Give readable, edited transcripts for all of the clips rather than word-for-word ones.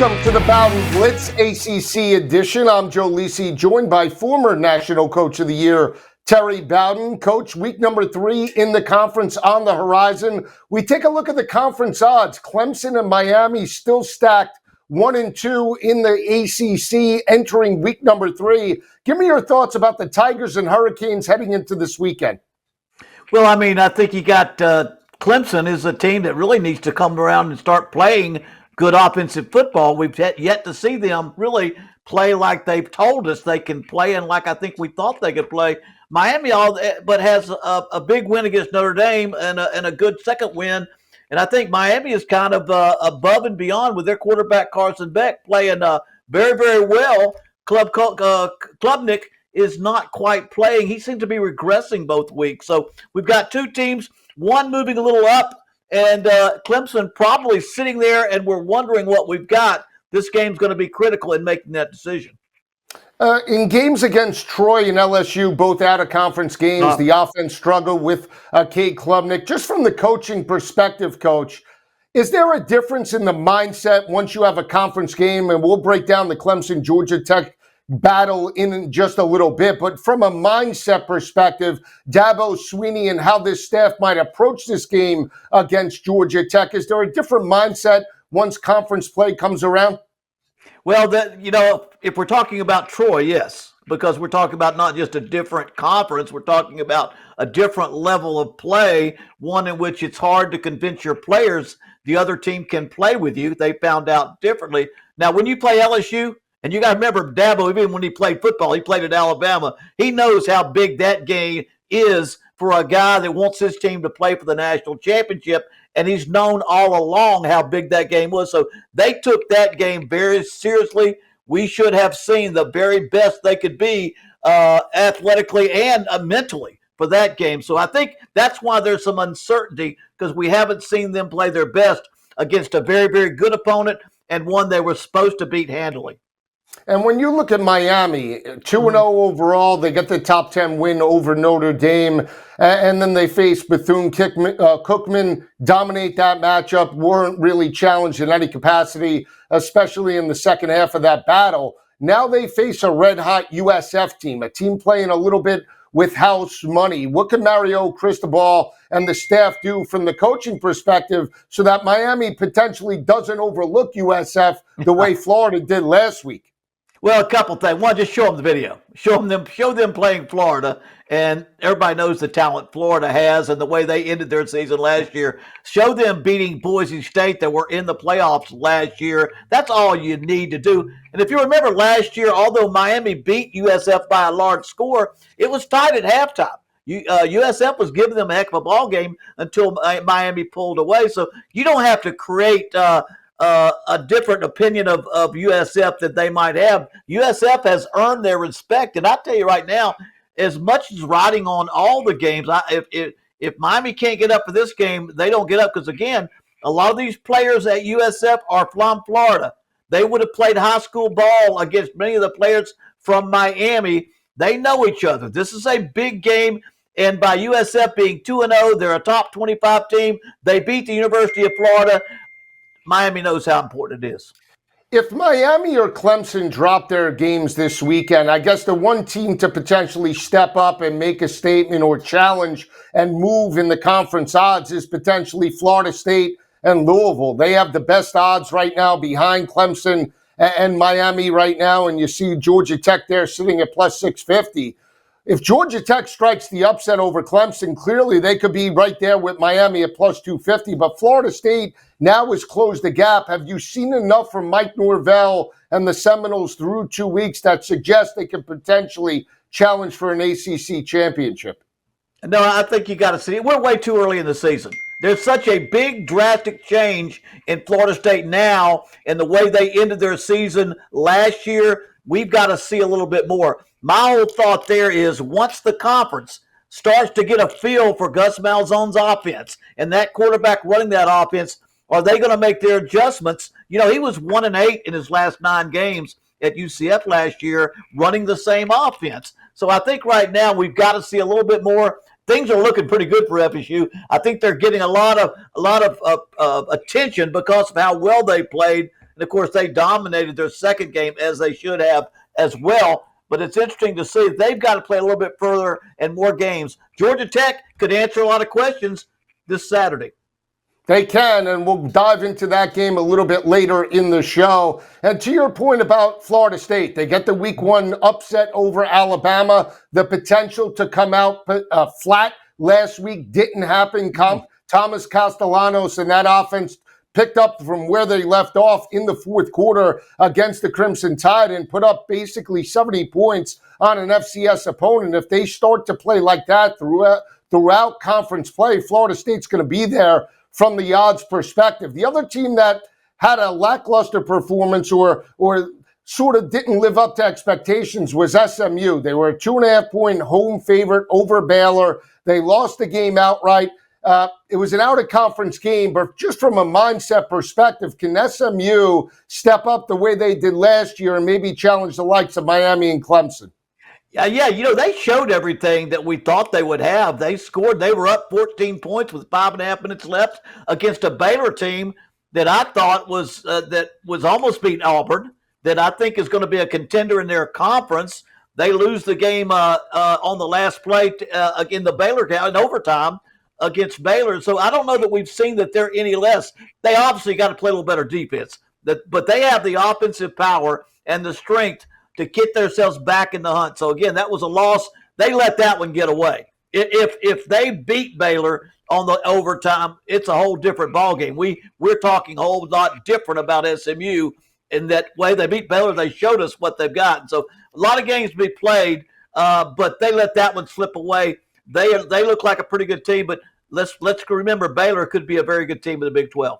Welcome to the Bowden Blitz ACC edition. I'm Joe Lisi, joined by former National Coach of the Year, Terry Bowden. Coach, week number 3 in the conference on the horizon. We take a look at the conference odds. Clemson and Miami still stacked 1 and 2 in the ACC entering week number 3. Give me your thoughts about the Tigers and Hurricanes heading into this weekend. Well, I think you got Clemson is a team that really needs to come around and start playing good offensive football. We've yet to see them really play like they've told us they can play and like I think we thought they could play. Miami but has a big win against Notre Dame and a good second win. And I think Miami is kind of above and beyond with their quarterback Carson Beck playing very, very well. Klubnik is not quite playing. He seems to be regressing both weeks. So we've got two teams, one moving a little up, and Clemson probably sitting there, and we're wondering what we've got. This game's going to be critical in making that decision. In games against Troy and LSU, both out-of-conference games, the offense struggled with Cade Klubnik. Just from the coaching perspective, Coach, is there a difference in the mindset once you have a conference game? And we'll break down the Clemson-Georgia Tech battle in just a little bit. But from a mindset perspective, Dabo Swinney and how this staff might approach this game against Georgia Tech, is there a different mindset once conference play comes around? Well, if we're talking about Troy, yes, because we're talking about not just a different conference, we're talking about a different level of play, one in which it's hard to convince your players the other team can play with you. They found out differently. Now, when you play LSU, and you got to remember, Dabo, even when he played football, he played at Alabama. He knows how big that game is for a guy that wants his team to play for the national championship, and he's known all along how big that game was. So they took that game very seriously. We should have seen the very best they could be athletically and mentally for that game. So I think that's why there's some uncertainty, because we haven't seen them play their best against a very, very good opponent and one they were supposed to beat handily. And when you look at Miami, 2-0 overall, they get the top 10 win over Notre Dame, and then they face Bethune-Cookman, dominate that matchup, weren't really challenged in any capacity, especially in the second half of that battle. Now they face a red-hot USF team, a team playing a little bit with house money. What can Mario Cristobal and the staff do from the coaching perspective so that Miami potentially doesn't overlook USF the way Florida did last week? Well, a couple things. One, just show them the video. Show them playing Florida, and everybody knows the talent Florida has and the way they ended their season last year. Show them beating Boise State that were in the playoffs last year. That's all you need to do. And if you remember last year, although Miami beat USF by a large score, it was tied at halftime. USF was giving them a heck of a ball game until Miami pulled away. So you don't have to create a different opinion of USF that they might have. USF has earned their respect, and I tell you right now, as much as riding on all the games, if Miami can't get up for this game, they don't get up because, again, a lot of these players at USF are from Florida. They would have played high school ball against many of the players from Miami. They know each other. This is a big game, and by USF being 2-0, they're a top 25 team. They beat the University of Florida. Miami knows how important it is. If Miami or Clemson drop their games this weekend, I guess the one team to potentially step up and make a statement or challenge and move in the conference odds is potentially Florida State and Louisville. They have the best odds right now behind Clemson and Miami right now, and you see Georgia Tech there sitting at plus 650. If Georgia Tech strikes the upset over Clemson, clearly they could be right there with Miami at plus 250. But Florida State now has closed the gap. Have you seen enough from Mike Norvell and the Seminoles through 2 weeks that suggest they could potentially challenge for an ACC championship? No, I think you got to see it. We're way too early in the season. There's such a big, drastic change in Florida State now and the way they ended their season last year. We've got to see a little bit more. My whole thought there is once the conference starts to get a feel for Gus Malzahn's offense and that quarterback running that offense, are they going to make their adjustments? You know, he was 1-8 in his last 9 games at UCF last year running the same offense. So I think right now we've got to see a little bit more. Things are looking pretty good for FSU. I think they're getting a lot of attention because of how well they played. And And, of course, they dominated their second game, as they should have as well. But it's interesting to see they've got to play a little bit further and more games. Georgia Tech could answer a lot of questions this Saturday. They can, and we'll dive into that game a little bit later in the show. And to your point about Florida State, they get the week 1 upset over Alabama. The potential to come out flat last week didn't happen. Thomas Castellanos and that offense picked up from where they left off in the fourth quarter against the Crimson Tide and put up basically 70 points on an FCS opponent. If they start to play like that throughout conference play, Florida State's going to be there from the odds perspective. The other team that had a lackluster performance or sort of didn't live up to expectations was SMU. They were a 2.5-point home favorite over Baylor. They lost the game outright. It was an out-of-conference game, but just from a mindset perspective, can SMU step up the way they did last year and maybe challenge the likes of Miami and Clemson? Yeah, they showed everything that we thought they would have. They scored. They were up 14 points with 5.5 minutes left against a Baylor team that I thought was almost beating Auburn, that I think is going to be a contender in their conference. They lose the game on the last play in the Baylor game in overtime against Baylor. So I don't know that we've seen that they're any less. They obviously got to play a little better defense, but they have the offensive power and the strength to get themselves back in the hunt. So again, that was a loss. They let that one get away. If they beat Baylor on the overtime, it's a whole different ballgame. We're talking a whole lot different about SMU in that way. They beat Baylor. They showed us what they've got. And so a lot of games to be played, but they let that one slip away. They look like a pretty good team, but let's remember Baylor could be a very good team in the Big 12.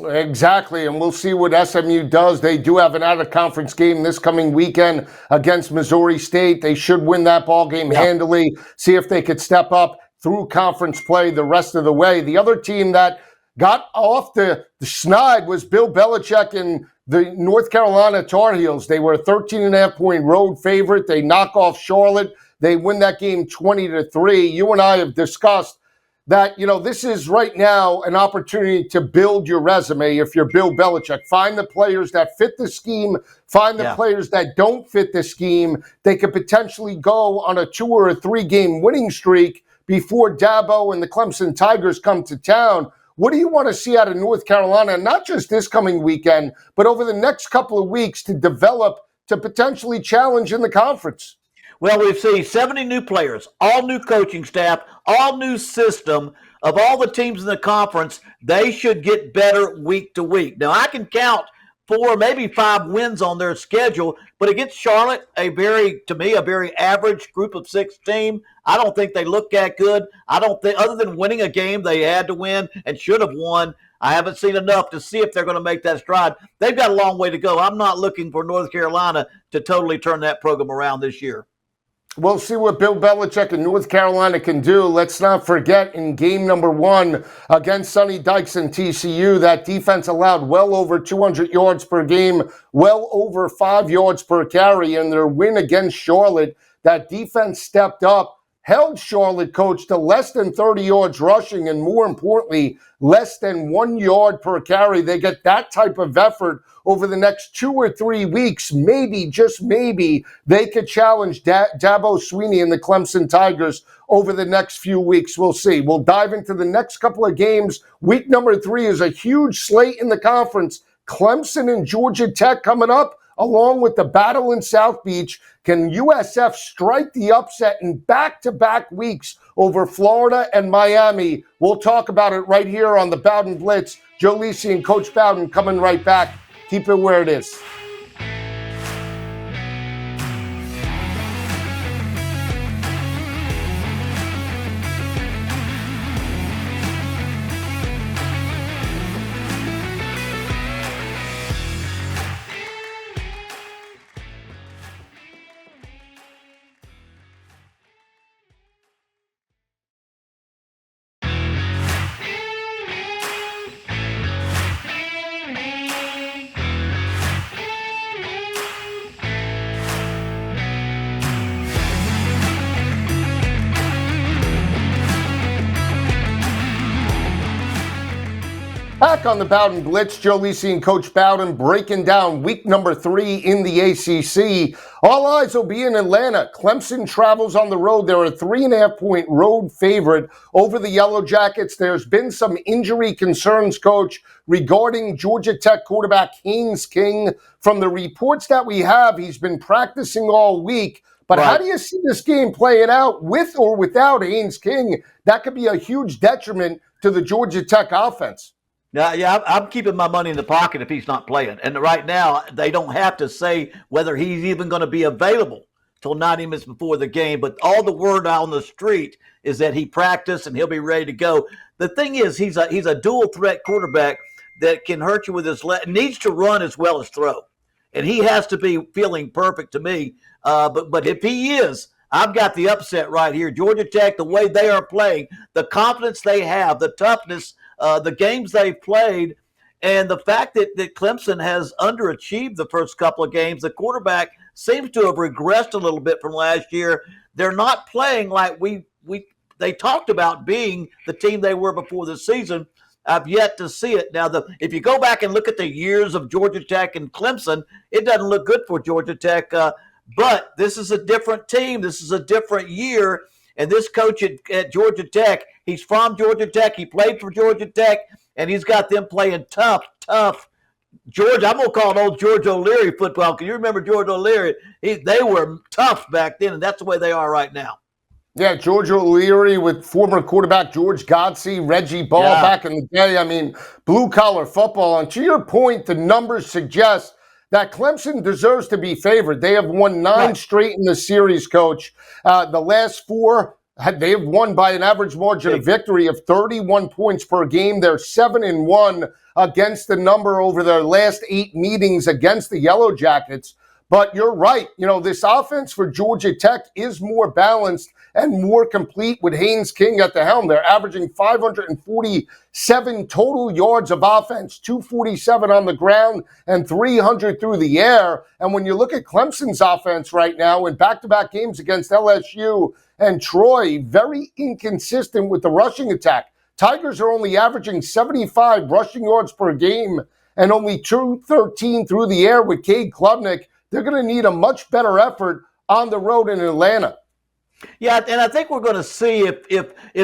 Exactly, and we'll see what SMU does. They do have an out-of-conference game this coming weekend against Missouri State. They should win that ball game handily, see if they could step up through conference play the rest of the way. The other team that got off the schneid was Bill Belichick and the North Carolina Tar Heels. They were a 13.5-point road favorite. They knock off Charlotte. They win that game 20-3. You and I have discussed that, this is right now an opportunity to build your resume if you're Bill Belichick. Find the players that fit the scheme, find the players that don't fit the scheme. They could potentially go on a 2 or a 3 game winning streak before Dabo and the Clemson Tigers come to town. What do you want to see out of North Carolina, not just this coming weekend, but over the next couple of weeks to develop to potentially challenge in the conference? Well, we've seen 70 new players, all new coaching staff, all new system. Of all the teams in the conference, they should get better week to week. Now, I can count 4, maybe 5 wins on their schedule, but against Charlotte, a very average group of 6 team, I don't think they look that good. I don't think, other than winning a game they had to win and should have won, I haven't seen enough to see if they're going to make that stride. They've got a long way to go. I'm not looking for North Carolina to totally turn that program around this year. We'll see what Bill Belichick and North Carolina can do. Let's not forget in game number 1 against Sonny Dykes and TCU, that defense allowed well over 200 yards per game, well over 5 yards per carry. In their win against Charlotte, that defense stepped up, held Charlotte coach to less than 30 yards rushing, and more importantly, less than 1 yard per carry. They get that type of effort over the next 2 or 3 weeks. Maybe, just maybe, they could challenge Dabo Swinney and the Clemson Tigers over the next few weeks. We'll see. We'll dive into the next couple of games. Week number 3 is a huge slate in the conference. Clemson and Georgia Tech coming up, along with the battle in South Beach. Can USF strike the upset in back-to-back weeks over Florida and Miami? We'll talk about it right here on the Bowden Blitz. Joe Lisi and Coach Bowden coming right back. Keep it where it is. Back on the Bowden Blitz, Joe Lisi and Coach Bowden breaking down week number 3 in the ACC. All eyes will be in Atlanta. Clemson travels on the road. They're a 3.5-point road favorite over the Yellow Jackets. There's been some injury concerns, Coach, regarding Georgia Tech quarterback Haynes King. From the reports that we have, he's been practicing all week. But how do you see this game playing out with or without Haynes King? That could be a huge detriment to the Georgia Tech offense. Yeah, I'm keeping my money in the pocket if he's not playing. And right now, they don't have to say whether he's even going to be available till 90 minutes before the game. But all the word out on the street is that he practiced and he'll be ready to go. The thing is, he's a dual threat quarterback that can hurt you with his needs to run as well as throw. And he has to be feeling perfect to me. But if he is, I've got the upset right here. Georgia Tech, the way they are playing, the confidence they have, the toughness, the games they've played, and the fact that Clemson has underachieved the first couple of games. The quarterback seems to have regressed a little bit from last year. They're not playing like they talked about being the team they were before the season. I've yet to see it. Now, if you go back and look at the years of Georgia Tech and Clemson, it doesn't look good for Georgia Tech. But this is a different team. This is a different year. And this coach at Georgia Tech, he's from Georgia Tech. He played for Georgia Tech, and he's got them playing tough. George, I'm going to call it old George O'Leary football, because you remember George O'Leary. They were tough back then, and that's the way they are right now. Yeah, George O'Leary with former quarterback George Godsey, Reggie Ball back in the day. I mean, blue-collar football. And to your point, the numbers suggest that Clemson deserves to be favored. They have won 9 straight in the series, Coach. The last 4, they have won by an average margin of victory of 31 points per game. They're 7-1 against the number over their last 8 meetings against the Yellow Jackets. But you're right. You know, this offense for Georgia Tech is more balanced and more complete with Haynes King at the helm. They're averaging 547 total yards of offense, 247 on the ground and 300 through the air. And when you look at Clemson's offense right now in back-to-back games against LSU and Troy, very inconsistent with the rushing attack. Tigers are only averaging 75 rushing yards per game and only 213 through the air with Cade Klubnik. They're going to need a much better effort on the road in Atlanta. Yeah, and I think we're going to see if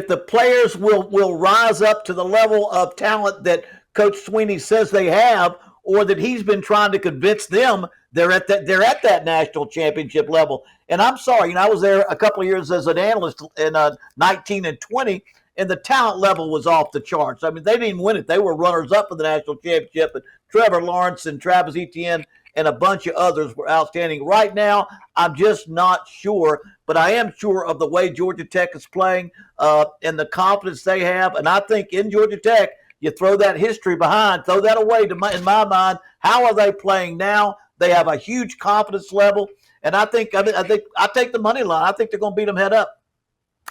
the players will rise up to the level of talent that Coach Sweeney says they have, or that he's been trying to convince them they're at that national championship level. And I'm sorry, I was there a couple of years as an analyst in 19 and 20, and the talent level was off the charts. I mean, they didn't win it; they were runners-up for the national championship. But Trevor Lawrence and Travis Etienne and a bunch of others were outstanding. Right now, I'm just not sure, but I am sure of the way Georgia Tech is playing and the confidence they have. And I think in Georgia Tech, you throw that history behind, throw that away. In my mind, how are they playing now? They have a huge confidence level, and I think I take the money line. I think they're going to beat them head up.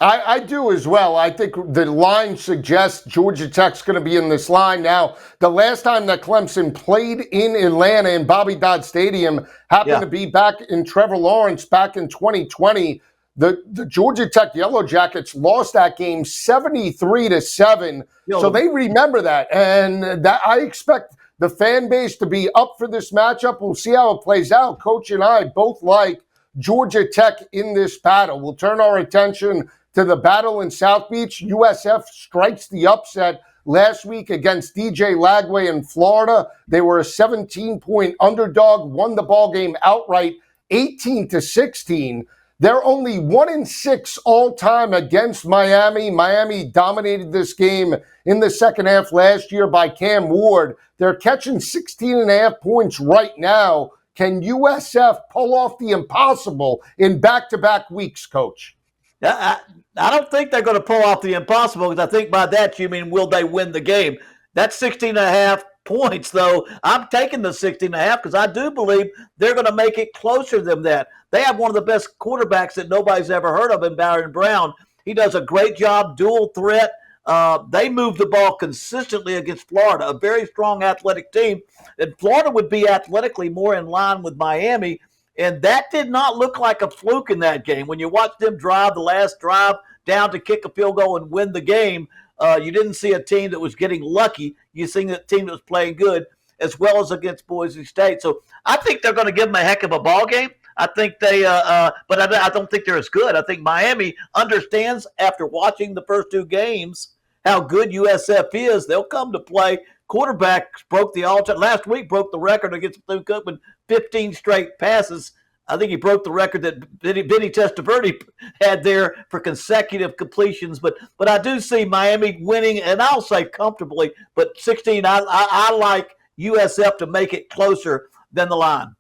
I do as well. I think the line suggests Georgia Tech's going to be in this line. Now, the last time that Clemson played in Atlanta in Bobby Dodd Stadium happened to be back in Trevor Lawrence back in 2020. The Georgia Tech Yellow Jackets lost that game 73-7. So they remember that. And that I expect the fan base to be up for this matchup. We'll see how it plays out. Coach and I both like Georgia Tech in this battle. We'll turn our attention to the battle in South Beach. USF strikes the upset last week against DJ Lagway in Florida. They were a 17-point underdog, won the ball game outright, 18-16. They're only 1-6 all-time against Miami. Miami dominated this game in the second half last year by Cam Ward. They're catching 16.5 points right now. Can USF pull off the impossible in back-to-back weeks, Coach? I don't think they're going to pull off the impossible, because I think by that you mean, will they win the game? That's 16.5 points, though. I'm taking the 16.5 because I do believe they're going to make it closer than that. They have one of the best quarterbacks that nobody's ever heard of in Bowden Brown. He does a great job, dual threat. They move the ball consistently against Florida, a very strong athletic team. And Florida would be athletically more in line with Miami. And that did not look like a fluke in that game. When you watch them drive the last drive down to kick a field goal and win the game, You didn't see a team that was getting lucky. You seen a team that was playing good, as well as against Boise State. So I think they're going to give them a heck of a ball game. I think but I don't think they're as good. I think Miami understands after watching the first two games how good USF is. They'll come to play. Quarterback broke the all-time last week, broke the record against Bethune-Cookman with 15 straight passes. I think he broke the record that Vinny Testaverde had there for consecutive completions. But I do see Miami winning, and I'll say comfortably. But 16, I like USF to make it closer than the line.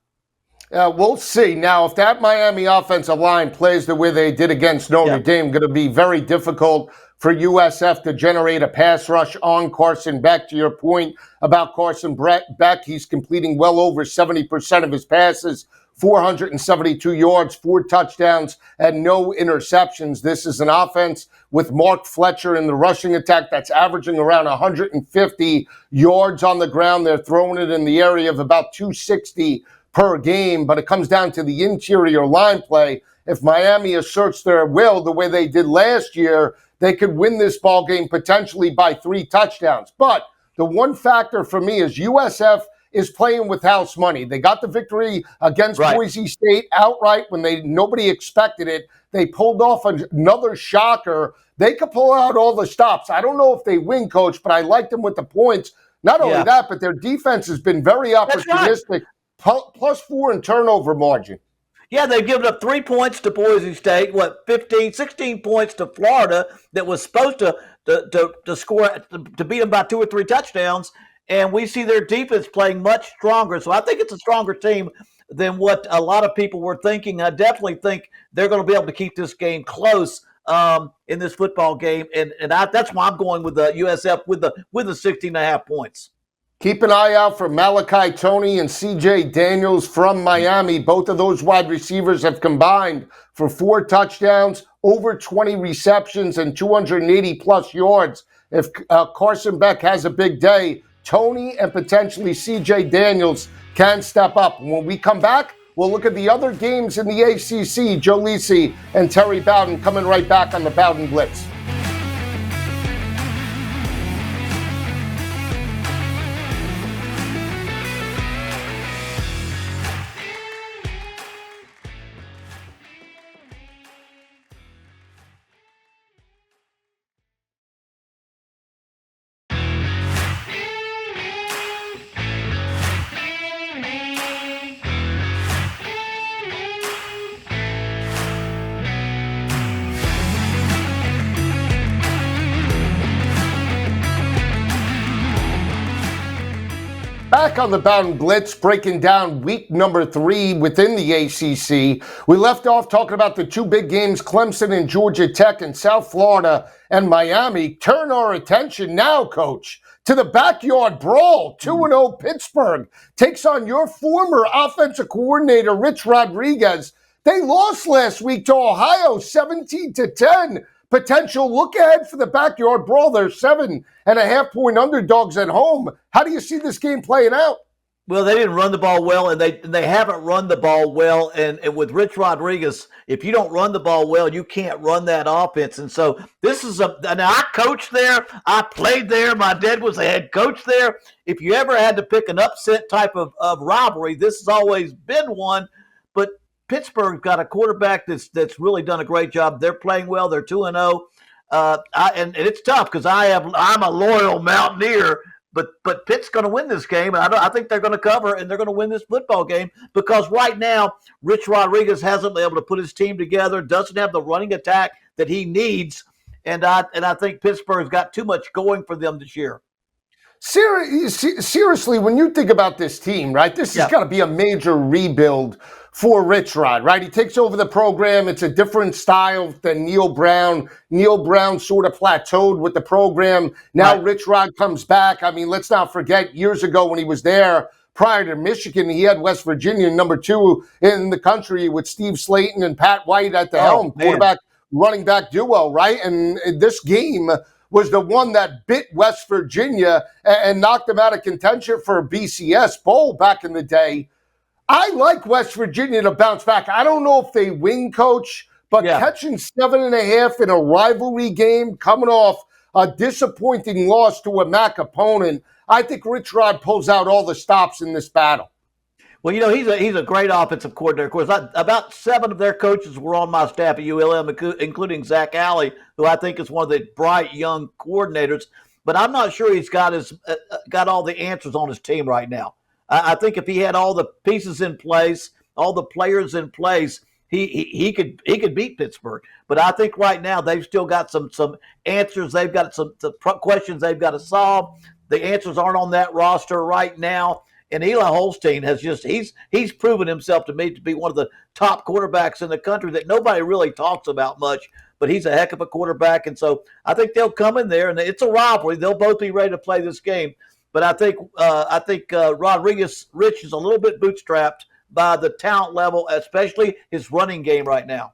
We'll see. Now, if that Miami offensive line plays the way they did against Notre Dame, going to be very difficult for USF to generate a pass rush on Carson Beck. To your point about Carson Beck, he's completing well over 70% of his passes, 472 yards, 4 touchdowns, and no interceptions. This is an offense with Mark Fletcher in the rushing attack that's averaging around 150 yards on the ground. They're throwing it in the area of about 260 per game, but it comes down to the interior line play. If Miami asserts their will the way they did last year, they could win this ball game potentially by 3 touchdowns. But the one factor for me is USF is playing with house money. They got the victory against Boise State outright when nobody expected it. They pulled off another shocker. They could pull out all the stops. I don't know if they win, Coach, but I like them with the points. Not only that, but their defense has been very opportunistic. +4 in turnover margin. Yeah, they've given up 3 points to Boise State, 16 points to Florida that was supposed to score, to beat them by 2 or 3 touchdowns, and we see their defense playing much stronger. So I think it's a stronger team than what a lot of people were thinking. I definitely think they're going to be able to keep this game close in this football game, and that's why I'm going with the USF with the 16.5 points. Keep an eye out for Malachi Toney and C.J. Daniels from Miami. Both of those wide receivers have combined for 4 touchdowns, over 20 receptions, and 280-plus yards. If Carson Beck has a big day, Toney and potentially C.J. Daniels can step up. When we come back, we'll look at the other games in the ACC. Joe Lisi and Terry Bowden coming right back on the Bowden Blitz. Back on the Bowden Blitz, breaking down week number 3 within the ACC. We left off talking about the 2 big games, Clemson and Georgia Tech, and South Florida and Miami. Turn our attention now, Coach, to the backyard brawl. 2-0 Pittsburgh takes on your former offensive coordinator, Rich Rodriguez. They lost last week to Ohio, 17-10. Potential look ahead for the backyard brawl. They're 7.5-point underdogs at home. How do you see this game playing out? Well, they didn't run the ball well, and they haven't run the ball well. And with Rich Rodriguez, if you don't run the ball well, you can't run that offense. And so this is now I coached there. I played there. My dad was the head coach there. If you ever had to pick an upset type of rivalry, this has always been one. But Pittsburgh's got a quarterback that's really done a great job. They're playing well. They're 2-0. And it's tough because I'm a loyal Mountaineer, but Pitt's going to win this game. And I think they're going to cover, and they're going to win this football game because right now Rich Rodriguez hasn't been able to put his team together, doesn't have the running attack that he needs, and I think Pittsburgh's got too much going for them this year. Seriously, when you think about this team, right, this has got to be a major rebuild for Rich Rod, right? He takes over the program. It's a different style than Neil Brown. Neil Brown sort of plateaued with the program. Now Rich Rod comes back. I mean, let's not forget years ago when he was there prior to Michigan, he had West Virginia number 2 in the country with Steve Slayton and Pat White at the helm, quarterback, running back duo, right? And this game was the one that bit West Virginia and knocked them out of contention for a BCS Bowl back in the day. I like West Virginia to bounce back. I don't know if they win, Coach, but catching 7.5 in a rivalry game, coming off a disappointing loss to a MAC opponent. I think Rich Rod pulls out all the stops in this battle. Well, he's a great offensive coordinator. Of course, about 7 of their coaches were on my staff at ULM, including Zach Alley, who I think is one of the bright young coordinators. But I'm not sure he's got all the answers on his team right now. I think if he had all the pieces in place, all the players in place, he could beat Pittsburgh. But I think right now they've still got some answers. They've got some questions they've got to solve. The answers aren't on that roster right now. And Eli Holstein has he's proven himself to me to be one of the top quarterbacks in the country that nobody really talks about much, but he's a heck of a quarterback. And so I think they'll come in there, and it's a rivalry. They'll both be ready to play this game. But I think Rodriguez Rich is a little bit bootstrapped by the talent level, especially his running game right now.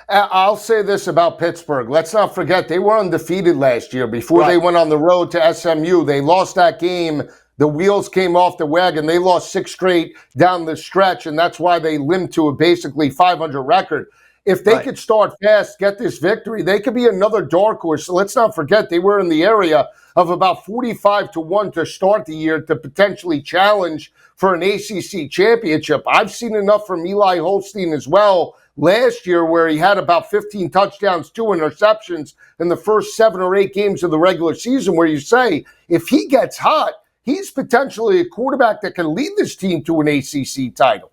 I'll say this about Pittsburgh. Let's not forget they were undefeated last year before they went on the road to SMU. They lost that game. The wheels came off the wagon. They lost 6 straight down the stretch, and that's why they limped to a basically 500 record. If they could start fast, get this victory, they could be another dark horse. So let's not forget they were in the area of about 45-1 to start the year to potentially challenge for an ACC championship. I've seen enough from Eli Holstein as well last year where he had about 15 touchdowns, 2 interceptions in the first 7 or 8 games of the regular season, where you say if he gets hot, he's potentially a quarterback that can lead this team to an ACC title.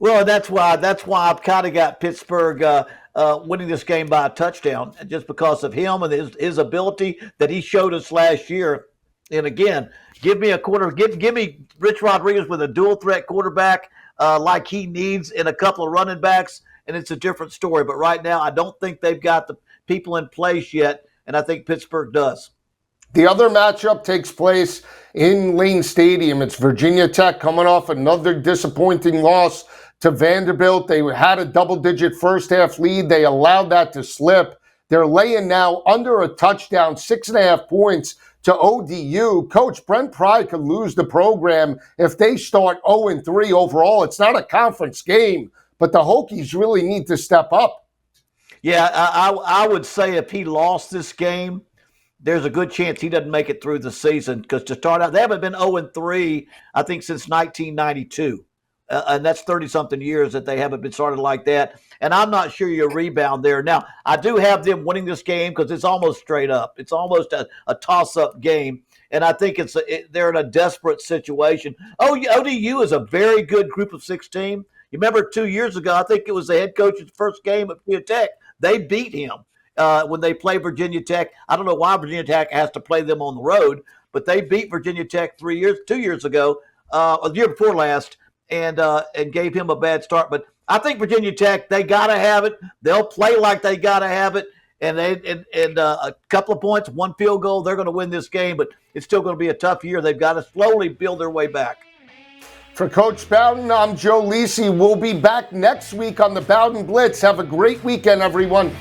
Well, that's why I've kind of got Pittsburgh winning this game by a touchdown, just because of him and his ability that he showed us last year. And again, give me Rich Rodriguez with a dual threat quarterback like he needs, and a couple of running backs, and it's a different story. But right now, I don't think they've got the people in place yet, and I think Pittsburgh does. The other matchup takes place in Lane Stadium. It's Virginia Tech coming off another disappointing loss to Vanderbilt. They had a double-digit first-half lead. They allowed that to slip. They're laying now under a touchdown, 6.5 points to ODU. Coach Brent Pry could lose the program if they start 0-3 overall. It's not a conference game, but the Hokies really need to step up. Yeah, I would say if he lost this game, there's a good chance he doesn't make it through the season, because to start out, they haven't been 0-3, I think, since 1992. And that's 30-something years that they haven't been started like that. And I'm not sure you rebound there. Now, I do have them winning this game because it's almost straight up. It's almost a toss-up game. And I think they're in a desperate situation. ODU is a very good Group of 6 team. You remember 2 years ago, I think it was the head coach's first game at Virginia Tech. They beat him. When they play Virginia Tech. I don't know why Virginia Tech has to play them on the road, but they beat Virginia Tech 2 years ago, or the year before last, and gave him a bad start. But I think Virginia Tech, they got to have it. They'll play like they got to have it, and a couple of points, 1 field goal, they're going to win this game, but it's still going to be a tough year. They've got to slowly build their way back. For Coach Bowden, I'm Joe Lisi. We'll be back next week on the Bowden Blitz. Have a great weekend, everyone.